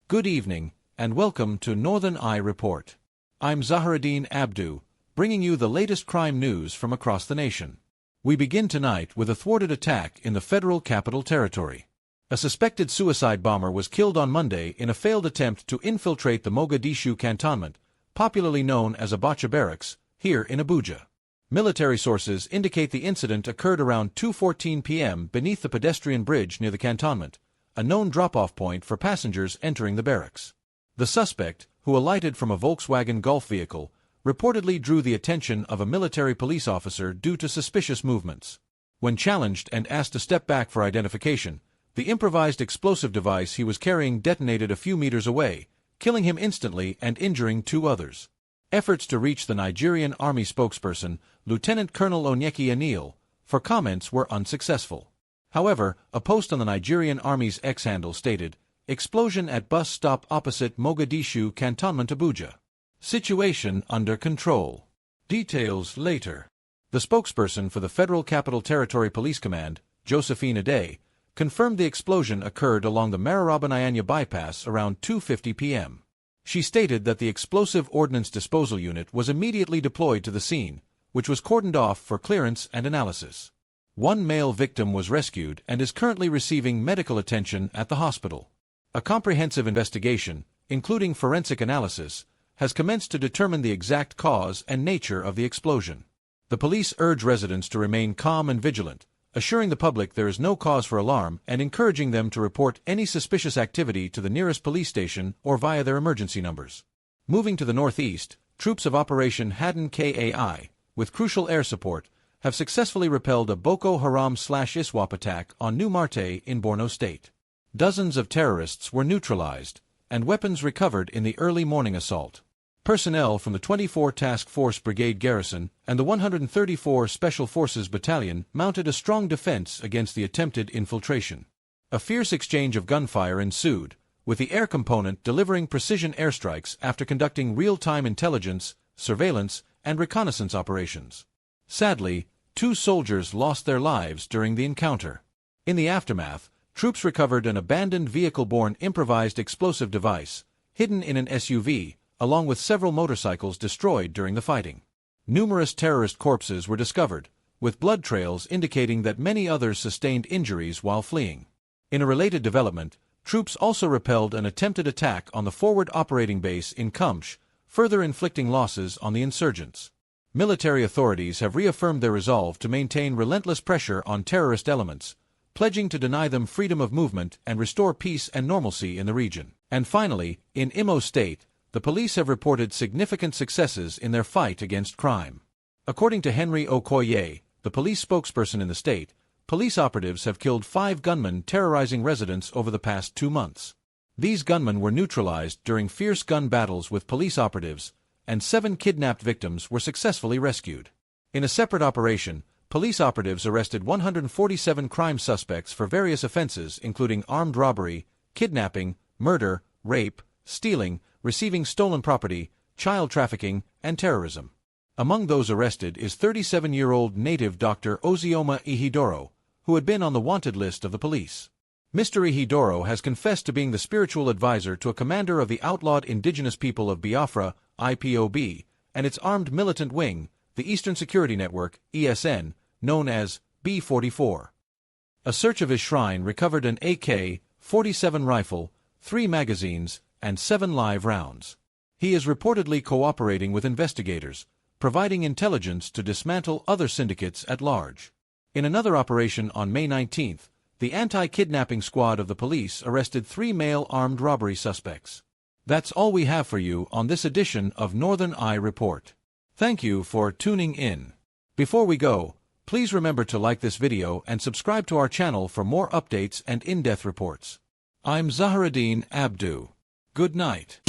Good evening, and welcome to Northern Eye Report. I'm Zaharadeen Abdu, bringing you the latest crime news from across the nation. We begin tonight with a thwarted attack in the Federal Capital Territory. A suspected suicide bomber was killed on Monday in a failed attempt to infiltrate the Mogadishu cantonment, popularly known as Abacha Barracks, here in Abuja. Military sources indicate the incident occurred around 2:14 p.m. beneath the pedestrian bridge near the cantonment, a known drop-off point for passengers entering the barracks. The suspect, who alighted from a Volkswagen Golf vehicle, reportedly drew the attention of a military police officer due to suspicious movements. When challenged and asked to step back for identification, the improvised explosive device he was carrying detonated a few meters away, killing him instantly and injuring two others. Efforts to reach the Nigerian Army spokesperson, Lieutenant Colonel Onyeki Anil, for comments were unsuccessful. However, a post on the Nigerian Army's X handle stated, "Explosion at bus stop opposite Mogadishu Cantonment Abuja. Situation under control. Details later." The spokesperson for the Federal Capital Territory Police Command, Josephine Ade, confirmed the explosion occurred along the Mararaba-Nyanya bypass around 2:50 p.m. She stated that the explosive ordnance disposal unit was immediately deployed to the scene, which was cordoned off for clearance and analysis. One male victim was rescued and is currently receiving medical attention at the hospital. A comprehensive investigation, including forensic analysis, has commenced to determine the exact cause and nature of the explosion. The police urge residents to remain calm and vigilant, assuring the public there is no cause for alarm and encouraging them to report any suspicious activity to the nearest police station or via their emergency numbers. Moving to the northeast, troops of Operation Hadden Kai, with crucial air support, have successfully repelled a Boko Haram/ISWAP attack on New Marte in Borno State. Dozens of terrorists were neutralized, and weapons recovered in the early morning assault. Personnel from the 24 Task Force Brigade Garrison and the 134 Special Forces Battalion mounted a strong defense against the attempted infiltration. A fierce exchange of gunfire ensued, with the air component delivering precision airstrikes after conducting real-time intelligence, surveillance, and reconnaissance operations. Sadly, two soldiers lost their lives during the encounter. In the aftermath, troops recovered an abandoned vehicle-borne improvised explosive device, hidden in an SUV, along with several motorcycles destroyed during the fighting. Numerous terrorist corpses were discovered, with blood trails indicating that many others sustained injuries while fleeing. In a related development, troops also repelled an attempted attack on the forward operating base in Kumsh, further inflicting losses on the insurgents. Military authorities have reaffirmed their resolve to maintain relentless pressure on terrorist elements, pledging to deny them freedom of movement and restore peace and normalcy in the region. And finally, in Imo State, the police have reported significant successes in their fight against crime. According to Henry Okoye, the police spokesperson in the state, police operatives have killed 5 gunmen terrorizing residents over the past 2 months. These gunmen were neutralized during fierce gun battles with police operatives, and 7 kidnapped victims were successfully rescued. In a separate operation, police operatives arrested 147 crime suspects for various offenses including armed robbery, kidnapping, murder, rape, stealing, receiving stolen property, child trafficking, and terrorism. Among those arrested is 37-year-old native Dr. Ozioma Ihidoro, who had been on the wanted list of the police. Mr. Ihidoro has confessed to being the spiritual advisor to a commander of the outlawed indigenous people of Biafra, IPOB, and its armed militant wing, the Eastern Security Network, ESN, known as B-44. A search of his shrine recovered an AK-47 rifle, 3 magazines, and 7 live rounds. He is reportedly cooperating with investigators, providing intelligence to dismantle other syndicates at large. In another operation on May 19th, the anti-kidnapping squad of the police arrested 3 male armed robbery suspects. That's all we have for you on this edition of Northern Eye Report. Thank you for tuning in. Before we go, please remember to like this video and subscribe to our channel for more updates and in-depth reports. I'm Zaharadeen Abdu. Good night.